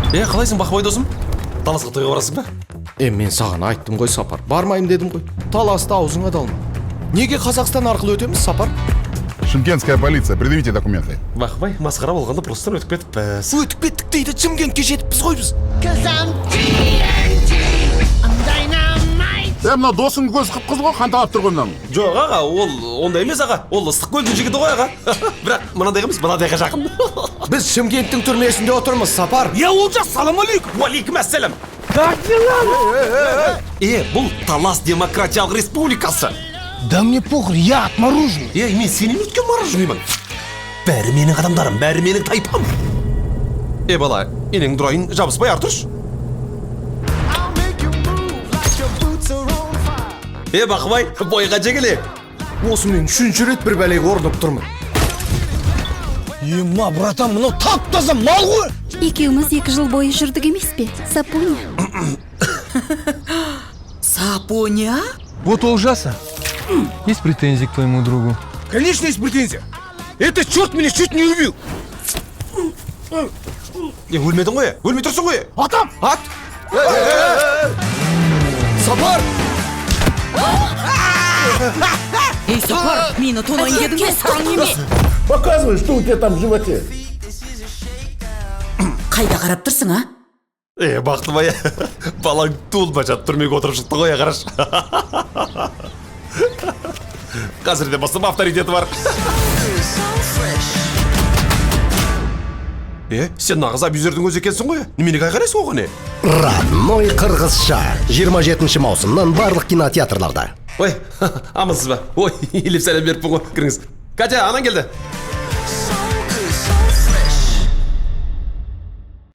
Қалайсың Бақбай досым? Таласқа тойға барасың ба? Мен саған айттым ғой, Сапар. Бармайым дедім ғой. Таласты аузыңа далма. Неге Қазақстан арқылы өтеміз, Сапар? Шымкентская полиция, предъявите документы. Бақбай, масқара болғанда просто өтіп кетіппіз. Өтіп кеттік дейді, Шымкентке жетіппіз ғой біз. Мына досың көз қып-қыз ғой, қанталап тұрғаннан. Жоқ аға, ол ондай емес аға. Ол ыстық көлдің жігіті ғой аға. Бірақ мынадайға емес, мынадайға жақын. Біз Шымкенттің түрмесінде отырмыз, Сапар. Олжас, салам алейкум. Уалейкум ассалам. Бұл Талас демократиялық республикасы. Да мне похуй, я отморожу. Мен сенен өткен мороженныймын. Бәрі менің адамдарым, бәрі менің тайпам. Бала, енең дұрайын жабыспай артырш. Бақбай, бойға жегіле. Осымен үшінші рет бір бәлеге орнып тұрмын. Ема, братан, мынау тап-таза мал ғой. Екеуміз 2 жыл бойы жүрдік емес пе, Сапоня? Сапоня? Вот у Ужаса есть претензии к твоему другу? Конечно, есть претензия. Этот черт меня чуть не убил. Өлмедің ғой, өлмей тұрсың ғой. Атам! Ат! Сапар! Эй, Сапар, мені тонайын дедім бе, сараң неме? Показывай, что у тебя там в животе. Қайда қарап тұрсың, а? Бақтыбай, балаң туылма жат түрмеге отырып шықты ғой, қараш. Қазірде басым авторитеті бар. Сен нағыз абюзердің өзі екенсің ғой? Неменеге айқарайсың оған, Родной қырғызша 27 маусымнан барлық кинотеатрларда. Ой, амансыз ба? Ой, елеп сәлем беріппін ғой, кіріңіз. Катя, анан келді.